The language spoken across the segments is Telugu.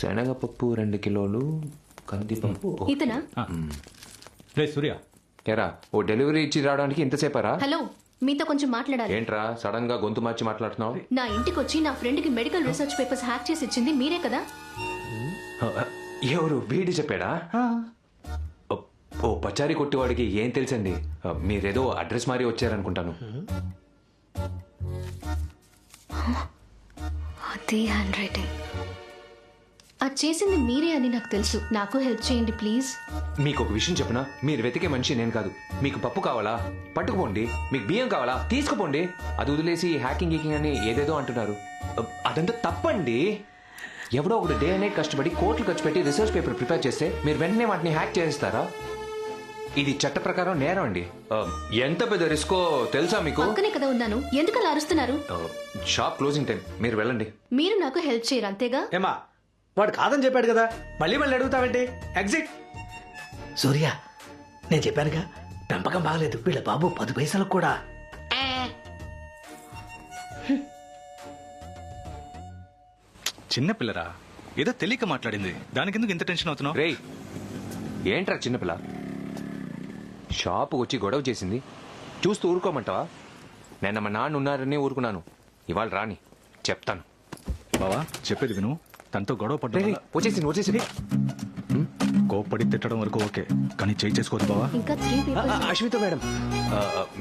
శనగపప్పు 2 కిలోలు, కందిపప్పు ఇతనా? రే సూర్య, ఎరా ఓ డెలివరీ ఇచ్చి రావడానికి ఇంతసేపరా? హలో, మీతో కొంచెం మాట్లాడాలి. ఏంట్రా సడన్ గా గొంతు మార్చి మాట్లాడుతున్నావు? నా ఇంటికి వచ్చి నా ఫ్రెండ్ కి మెడికల్ రీసెర్చ్ పేపర్స్ హ్యాక్ చేసి ఇచ్చింది మీరే కదా? ఎవరు వీడి చెప్పాడా? ఓ పచారీ కొట్టివాడికి ఏం తెలుసండి? మీరేదో అడ్రస్ మారి వచ్చారనుకుంటాను. అది హ్యాండ్ రైటింగ్. అది చేసింది మీరే అని నాకు తెలుసు. నాకు హెల్ప్ చేయండి ప్లీజ్. మీకు ఒక విషయం చెప్పనా? మీరు వెతికే మనిషి నేను కాదు. మీకు పప్పు కావాలా? పట్టుకుపోండి. మీకు బియ్యం కావాలా? తీసుకుపోండి. అది వదిలేసి హ్యాకింగ్ గీకింగ్ అని ఏదేదో అంటున్నారు. అదంతా తప్పండి. ఎవడో ఒకటి డే అనే కష్టపడి కోట్లు ఖర్చు పెట్టి రీసెర్చ్ పేపర్ ప్రిపేర్ చేస్తే మీరు వెంటనే వాటిని హ్యాక్ చేస్తారా? ఇది చట్ట ప్రకారం నేరం అండి. ఎంత పెద్ద రిస్కో తెలుసా మీకు? పక్కనే కదా ఉన్నాను, ఎందుకు అలా అరుస్తున్నారు? షాప్ క్లోజింగ్ టైం, మీరు వెళ్ళండి. మీరు నాకు హెల్ప్ చేయరు అంతేగా? ఏమా వాడు కాదని చెప్పాడు కదా, మళ్ళీ మళ్ళీ అడుగుతావేంటి? ఎగ్జిట్. సూర్య, నేను చెప్పానుగా పెంపకం బాగలేదు. వీళ్ళ బాబు 10 పైసలకు కూడా. చిన్న పిల్లరా, ఏదో తెలియక మాట్లాడింది. దానికి ఎందుకు ఇంత టెన్షన్ అవుతున్నావు? రేయ్, ఏంట్రా చిన్నపిల్ల? షాపు వచ్చి గొడవ చేసింది చూస్తూ ఊరుకోమంటావా? నిన్న మా నాన్న ఉన్నారని ఊరుకున్నాను. ఇవాళ రాని చెప్తాను. బావా చెప్పేది విను. తనతో గొడవ పడ్డా వచ్చేసింది. కోప్పడి తిట్టడం వరకు ఓకే, కానీ చేయి చేసుకోవద్దు బావా. ఇంకా 3 పేపర్స్. అశ్విత మేడం,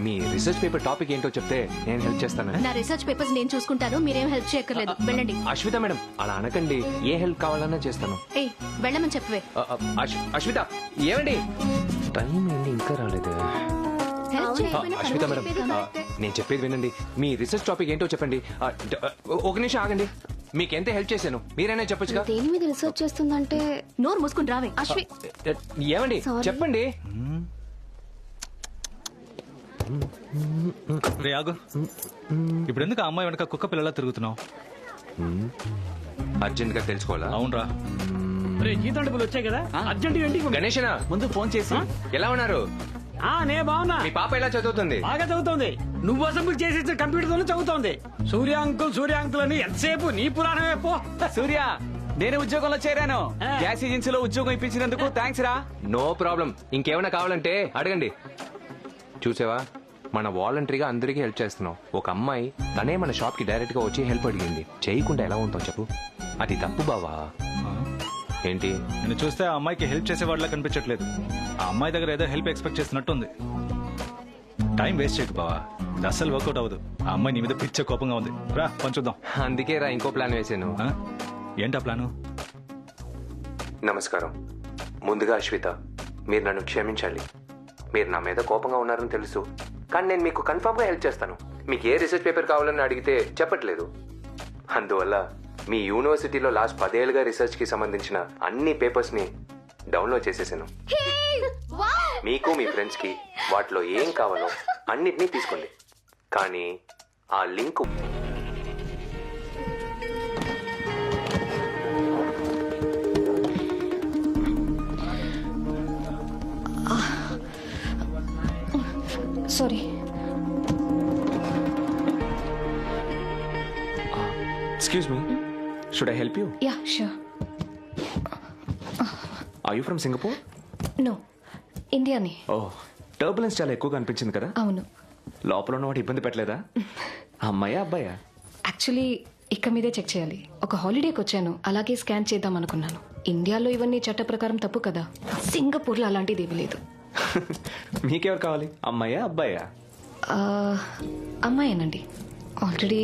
మీ రీసెర్చ్ పేపర్ టాపిక్ ఏంటో చెప్తే నేను హెల్ప్ చేస్తాను. నా రీసెర్చ్ పేపర్స్ నేను చూసుకుంటాను, మీరేం హెల్ప్ చేయక్కర్లేదు. వెళ్ళండి. అశ్విత మేడం, అలా అనకండి. ఏ హెల్ప్ కావాలన్నా చేస్తాను. ఏయ్, వెళ్ళమని చెప్పవే. అశ్విత, ఏమండి? టైం ఏంటి ఇంకా రాలేదు? అశ్విత మేడం, నేను చెప్పేది వినండి. మీ రీసెర్చ్ టాపిక్ ఏంటో చెప్పండి. ఒక నిమిషం ఆగండి. మీకు ఎంత హెల్ప్ చేశాను మీరైనా చెప్పొచ్చుగా. దేని మీద రీసెర్చ్ చేస్తుందంటే నోరు మూసుకుని రావే. అశ్వి, ఏమండి చెప్పండి. రే ఆగు. ఇప్పుడు ఎందుకు ఆ అమ్మాయి వెనక కుక్క పిల్లలా తిరుగుతున్నావు? అర్జెంట్ గా తెలుసుకోవాలా? అవునరా. జీతం డబ్బులు వచ్చాయి కదా, అర్జెంట్ ఏంటి? గణేషనా, ముందు ఫోన్ చేసి ఎలా ఉన్నారు? నే బాగున్నా. మీ పాప ఎలా చదువుతుంది? బాగా చదువుతోంది. నువ్వు అసెంబ్లీ చేసి కంప్యూటర్ తోనే చదువుతోంది. సూర్య అంకుల్ అని ఎంతసేపు నీ పురాణమే పో. సూర్య, నేను ఉద్యోగంలో చేరాను. గ్యాస్ ఏజెన్సీలో ఉద్యోగం ఇప్పించినందుకు థ్యాంక్స్ రా. No problem. ఇంకేమైనా కావాలంటే అడగండి. చూసావా, మన వాలంటరీగా అందరికీ హెల్ప్ చేస్తున్నాం. ఒక అమ్మాయి తనే మన షాప్ కి డైరెక్ట్ గా వచ్చి హెల్ప్ అడిగింది. చేయకుండా ఎలా ఉంటావు చెప్పు? అది తప్పు బావా. ఏంటి? నేను చూస్తే ఆ అమ్మాయికి హెల్ప్ చేసేవాళ్ళ కనిపించట్లేదు. ఆ అమ్మాయి దగ్గర ఏదో హెల్ప్ ఎక్స్పెక్ట్ చేస్తున్నట్టుంది. టైం వేస్ట్ చేయకు బావా, ఇది అస్సలు వర్కౌట్ అవ్వదు. ఆ అమ్మాయి నీ మీద పిచ్చ కోపంగా ఉంది. రా పంచుద్దాం. అందుకే రా ఇంకో ప్లాన్ వేసాను. ఏంటా ప్లాను? నమస్కారం. ముందుగా అశ్విత, మీరు నన్ను క్షమించాలి. మీరు నా మీద కోపంగా ఉన్నారని తెలుసు, కానీ నేను మీకు కన్ఫర్మ్ గా హెల్ప్ చేస్తాను. మీకు ఏ రీసెర్చ్ పేపర్ కావాలని అడిగితే చెప్పట్లేదు. అందువల్ల మీ యూనివర్సిటీలో లాస్ట్ 10 ఏళ్ళుగా రీసెర్చ్ కి సంబంధించిన అన్ని పేపర్స్ ని డౌన్లోడ్ చేసేసాను. మీకు మీ ఫ్రెండ్స్ కి వాటిలో ఏం కావాలో అన్నిటినీ తీసుకోండి. కానీ ఆ link sorry. Excuse me, should I help you? Yeah sure. Are you from Singapore? No, ఇండియాని. ఓ, టర్బులెన్స్ చాలా ఎక్కువగా అనిపించింది కదా. అవును. లోపల ఉన్నవాడు ఇబ్బంది పెట్టలేదా? అమ్మాయా అబ్బాయా? యాక్చువల్లీ ఇక మీదే చెక్ చేయాలి. ఒక హాలిడేకి వచ్చాను, అలాగే స్కాన్ చేద్దాం అనుకున్నాను. ఇండియాలో ఇవన్నీ చట్ట ప్రకారం తప్పు కదా. సింగపూర్లో అలాంటిది ఏమీ లేదు. మీకెవరు కావాలి, అమ్మాయా అబ్బాయా? అమ్మాయేనండి. ఆల్రెడీ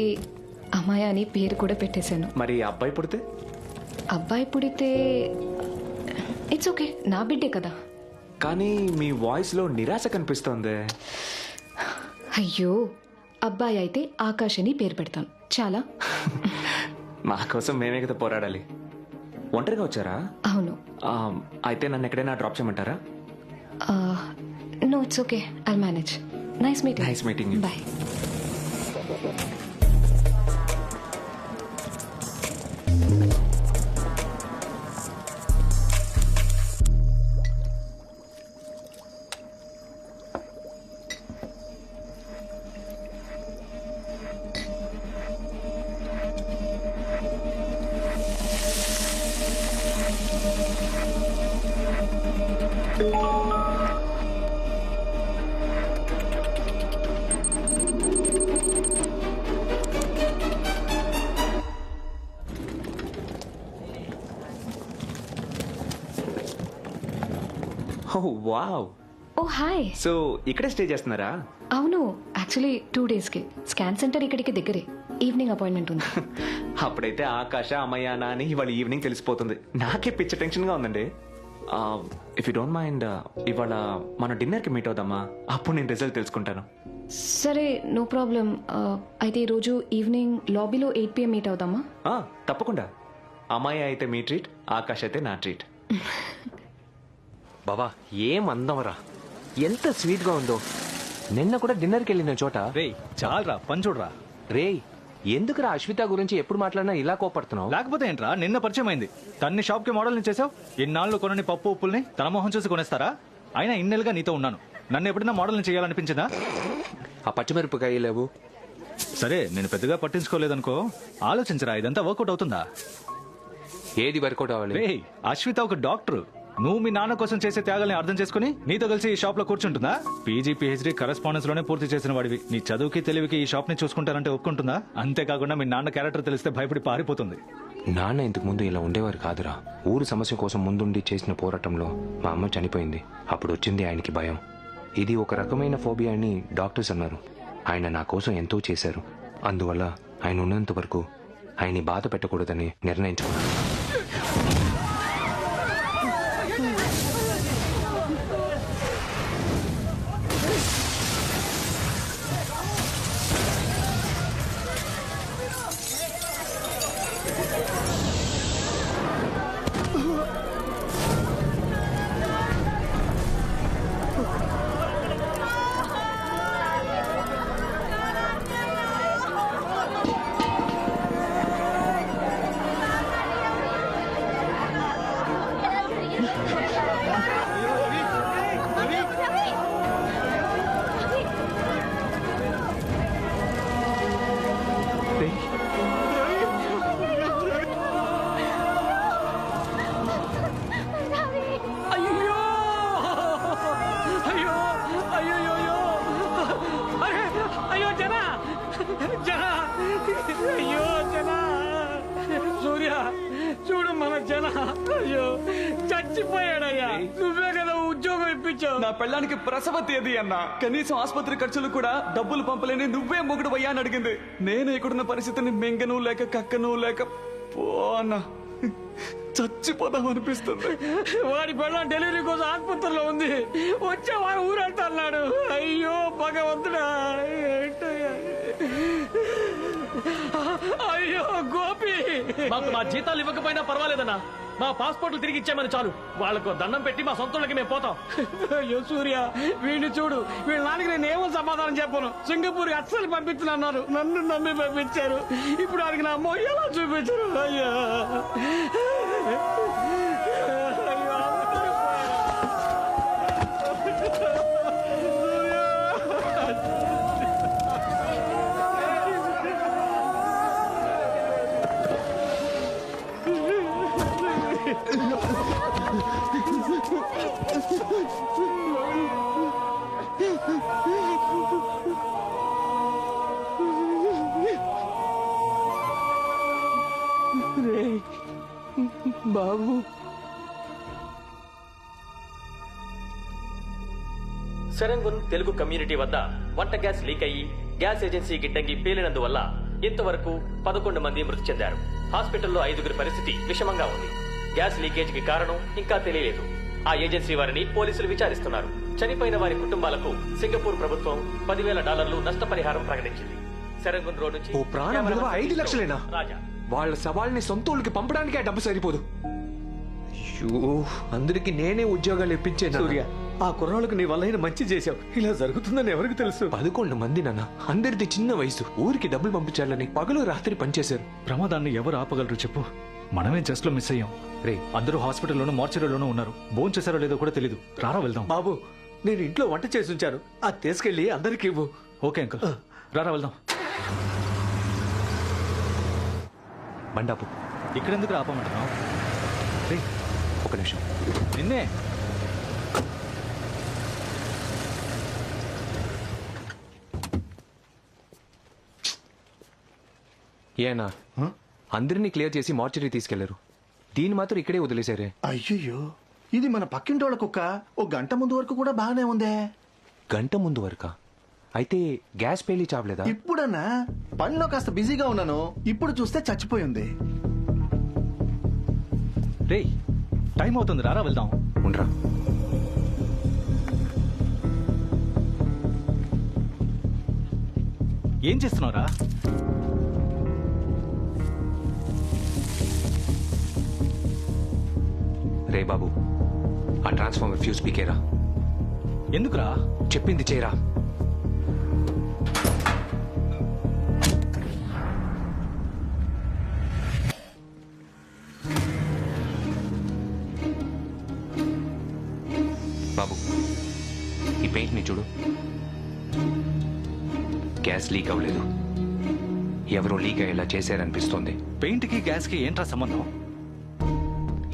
అమ్మాయి అని పేరు కూడా పెట్టేశాను. మరి అబ్బాయి పుడితే? అబ్బాయి పుడితే ఇట్స్ ఓకే, నా బిడ్డే కదా. కానీ మీ వాయిస్ లో నిరాశ కనిపిస్తోంది. అయ్యో, అబ్బాయి అయితే ఆకాష్ అని పేరు పెడతాను చాలా. మా కోసం మేమే కదా పోరాడాలి. ఒంటరిగా వచ్చారా? అవును. అయితే నన్ను ఎక్కడైనా డ్రాప్ చేయమంటారా? No, it's okay, I'll manage. Nice meeting. Nice meeting. Bye. Oh wow. Oh hi. So ఇక్కడే స్టే చేస్తున్నారా? అవును, యాక్చువల్లీ 2 డేస్కి. స్కాన్ సెంటర్ ఇక్కడికి దగ్గరే. ఈవినింగ్ అపాయింట్మెంట్ ఉంది. అప్పుడైతే ఆకాశ అమ్మయ్యానా అని ఇవాళ ఈవినింగ్ తెలిసిపోతుంది. నాకే పిచ్చ టెన్షన్గా ఉందండి. ఇఫ్ యూ డోంట్ మైండ్ ఇవాళ మన డిన్నర్కి మీట్ అవుదామా? అప్పుడు నేను రిజల్ట్ తెలుసుకుంటాను. సరే, నో ప్రాబ్లం. అయితే ఈరోజు ఈవినింగ్ లాబీలో 8 PM మీట్ అవుదామా? తప్పకుండా. అమ్మాయి అయితే మీ ట్రీట్, ఆకాశ్ అయితే నా ట్రీట్. బావా ఏం అందమరా, ఎంత స్వీట్గా ఉందో. నిన్న కూడా డిన్నర్కి వెళ్ళిన చోట రేయ్ చాలరా, పని చూడరా. రేయ్ ఎందుకురా అశ్విత గురించి ఎప్పుడు మాట్లాడినా ఇలా కోపడుతున్నావు? లేకపోతే ఏంట్రా, నిన్న పరిచయం అయింది. తన్ని షాప్కి మోడల్ని చేసావు. ఇన్నాళ్ళు కొనని పప్పు ఉప్పుల్ని తన మొహం చూసి కొనేస్తారా? అయినా ఇన్నేళ్ళుగా నీతో ఉన్నాను. నన్ను ఎప్పుడైనా మోడల్ని చేయాలనిపించిందా? ఆ పచ్చిమిరపకాయ లేవు. సరే, నేను పెద్దగా పట్టించుకోలేదనుకో. ఆలోచించరా, ఇదంతా వర్కౌట్ అవుతుందా? ఏది వర్కౌట్ అవ్వాలి? రేయ్, అశ్విత ఒక డాక్టర్. నువ్వు మీ నాన్న కోసం చేసే త్యాగాల్ని అర్థం చేసుకుని నీతో కలిసి ఈ షాప్ లో కూర్చుంటుందా? పీజీ పిహెచ్డీ కరెస్పాండెన్స్ లోనే పూర్తి చేసిన వాడివి. నీ చదువుకి తెలివికి ఈ షాప్ ని చూసుకుంటారంటే ఒప్పుకుంటుందా? అంతేకాకుండా మీ నాన్న క్యారెక్టర్ తెలిస్తే భయపడి పారిపోతుంది. నాన్న ఇంతకు ముందు ఇలా ఉండేవారు కాదురా. ఊరు సమస్య కోసం ముందుండి చేసిన పోరాటంలో మా అమ్మ చనిపోయింది. అప్పుడు వచ్చింది ఆయనకి భయం. ఇది ఒక రకమైన ఫోబియా అని డాక్టర్స్ అన్నారు. ఆయన నా కోసం ఎంతో చేశారు. అందువల్ల ఆయన ఉన్నంత వరకు ఆయన్ని బాధ పెట్టకూడదని నిర్ణయించుకున్నాను. సూర్య చూడు, మన జన అయ్యో చచ్చిపోయాడయ్యా. నువ్వే కదా ఉద్యోగం ఇప్పించావు. నా పెళ్ళానికి ప్రసవ తేదీ అన్న, కనీసం ఆసుపత్రి ఖర్చులు కూడా డబ్బులు పంపలేని నువ్వే మొగుడు అయ్యా అని అడిగింది. నేను ఇక్కడున్న పరిస్థితిని మెంగను లేక కక్కను లేక పో అన్న, చచ్చిపోదాం అనిపిస్తుంది. వాడి పెళ్ళం డెలివరీ కోసం ఆసుపత్రిలో ఉంది. వచ్చే వారు ఊరంతా అన్నాడు. అయ్యో భగవంతుడా, ఏంటయ్యా. అయ్యో గోపి, మాకు మా జీతాలు ఇవ్వకపోయినా పర్వాలేదన్నా. మా పాస్పోర్ట్లు తిరిగి ఇచ్చామని చాలు. వాళ్ళకు దండం పెట్టి మా సొంతలకి మేము పోతాం. అయ్యో సూర్య, వీడిని చూడు. వీళ్ళ నాన్నకి నేను ఏమో సమాధానం చెప్పను. సింగపూర్ అస్సలు పంపించనన్నారు. నన్ను నమ్మి పంపించారు. ఇప్పుడు వారికి నా మొయ్యలా చూపించారు. అయ్యా బాబు, సెరంగున్ తెలుగు కమ్యూనిటీ వద్ద వంట గ్యాస్ లీక్ అయ్యి గ్యాస్ ఏజెన్సీ గిడ్డంగి పేలినందువల్ల ఇంతవరకు 11 మంది మృతి చెందారు. హాస్పిటల్లో 5గురి పరిస్థితి విషమంగా ఉంది. గ్యాస్ లీకేజ్ కి కారణం ఇంకా తెలియలేదు. ఆ ఏజెన్సీ వారిని పోలీసులు విచారిస్తున్నారు. చనిపోయిన వారి కుటుంబాలకు సింగపూర్ ప్రభుత్వం $10,000 నష్టపరిహారం ప్రకటించింది. సెరంగున్ రోడ్ నుంచి ఓ ప్రాణం విలువ 5 లక్షలేనా? రాజా, వాళ్ళ సవాల్ని సొంతూళ్ళకి పంపడానికి ఆ డబ్బు సరిపోదు. అయ్యో, అందరికి నేనే ఉద్యోగాలు ఇప్పించాను. సూర్య, ఆ కుర్రాళ్ళకు నీ వల్ల మంచి చేశావు. ఇలా జరుగుతుందని ఎవరికి తెలుసు? 11 మంది నాన్న. అందరిది చిన్న వయసు. ఊరికి డబ్బులు పంపించాలని పగలు రాత్రి పనిచేశారు. ప్రమాదాన్ని ఎవరు ఆపగలరు చెప్పు? మనమే జస్ట్ లో మిస్ అయ్యాం. రే, అందరూ హాస్పిటల్లోనూ మార్చరీలోనూ ఉన్నారు. భోజనం చేశారో లేదో కూడా తెలీదు. రారా వెళ్దాం. బాబు, నేను ఇంట్లో వంట చేసి ఉంచాను. అది తీసుకెళ్లి అందరికి ఇవ్వు. ఓకే అంకుల్, రారా వెళ్దాం. బండాపు ఇక్కడెందుకు ఆపమంటున్నావు? రే, ఒక నిమిషం. నిన్నే. ఏనా అందరినీ క్లియర్ చేసి మార్చరీ తీసుకెళ్లారు, దీన్ని మాత్రం ఇక్కడే వదిలేశారే. అయ్యయ్యో, ఇది మన పక్కింటోళ్ళ కుక్క. ఓ గంట ముందు వరకు కూడా బాగానే ఉందే. గంట ముందు వరకా? అయితే గ్యాస్ పేలి చావలేదా? ఇప్పుడన్నా పనిలో కాస్త బిజీగా ఉన్నాను, ఇప్పుడు చూస్తే చచ్చిపోయింది. రేయ్ టైం అవుతుంది, రారా వెళ్దాం. ఉండరా. ఏం చేస్తున్నావురా? రే బాబు, ఆ ట్రాన్స్ఫార్మర్ ఫ్యూజ్ పీకేరా. ఎందుకురా? చెప్పింది చేయరా. బాబు, ఈ పెయింట్ ని చూడు. గ్యాస్ లీక్ అవ్వలేదు, ఎవరో లీక్ అయ్యేలా చేశారనిపిస్తోంది. పెయింట్ కి గ్యాస్ కి ఏంట్రా సంబంధం?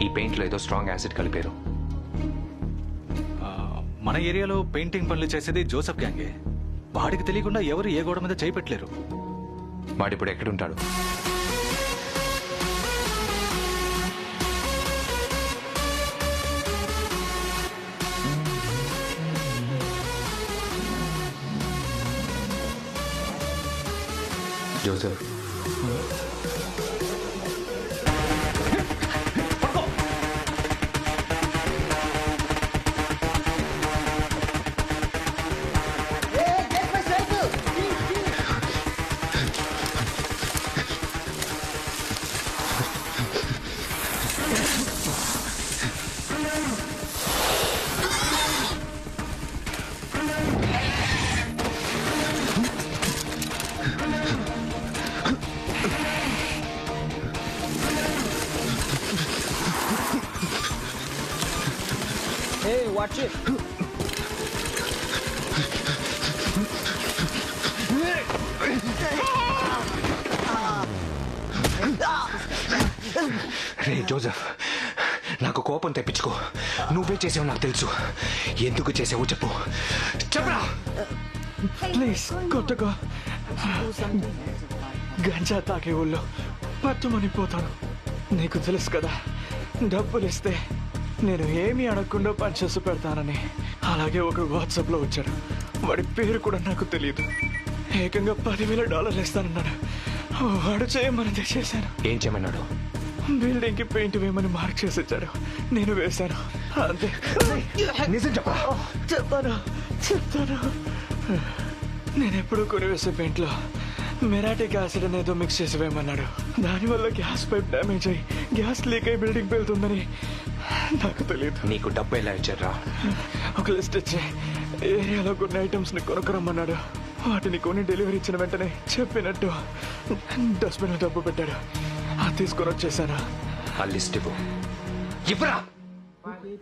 ఈ పెయింట్ లో ఏదో స్ట్రాంగ్ యాసిడ్ కలిపారు. ఆ, మన ఏరియాలో పెయింటింగ్ పనులు చేసేది జోసెఫ్ గ్యాంగే. వాడికి తెలియకుండా ఎవరు ఏ గోడ మీద చేయి పెట్టలేరు. వాడిప్పుడు ఎక్కడుంటాడు? Joseph, Hey, watch it. రే జోసెఫ్, నాకు కోపం తెప్పించుకో. నువ్వే చేసావు నాకు తెలుసు. ఎందుకు చేసావో చెప్పు. చెప్పరా. ప్లీజ్ కొట్టగా. గంజా తాగే ఊళ్ళో పట్టుమనిపోతాను. నీకు తెలుసు కదా, డబ్బులు ఇస్తే నేను ఏమీ అడగకుండా పనిచేసి పెడతానని. అలాగే ఒక వాట్సాప్ లో వచ్చాడు, వాడి పేరు కూడా నాకు తెలియదు. ఏకంగా $10,000 ఇస్తానన్నాడు. వాడు చేయమని చేశాను. ఏం చేయమన్నాడు? బిల్డింగ్ కి పెయింట్ వేయమని మార్క్ చేసి ఇచ్చాడు, నేను వేశాను అంతే. నిజం చెప్పరా. చెప్తాను. నేను ఎప్పుడు కొని వేసే పెయింట్ లో మెరాటిక్ యాసిడ్ అనేదో మిక్స్ చేసి వేయమన్నాడు. దానివల్ల గ్యాస్ పైప్ డ్యామేజ్ అయ్యి గ్యాస్ లీక్ అయి బిల్డింగ్ వెళ్తుందని నాకు తెలియదు. నీకు డబ్బు ఎలా ఇచ్చారా? ఒక లిస్ట్ ఇచ్చి ఏరియాలో కొన్ని ఐటమ్స్ ని కొనుక్కరమ్మన్నాడు. వాటిని కొని డెలివరీ ఇచ్చిన వెంటనే చెప్పినట్టు డస్ట్బిన్ డబ్బు పెట్టాడు. అది తీసుకొని వచ్చేసాను. ఆ లిస్ట్ ఇవ్వు. ఇవ్వరా.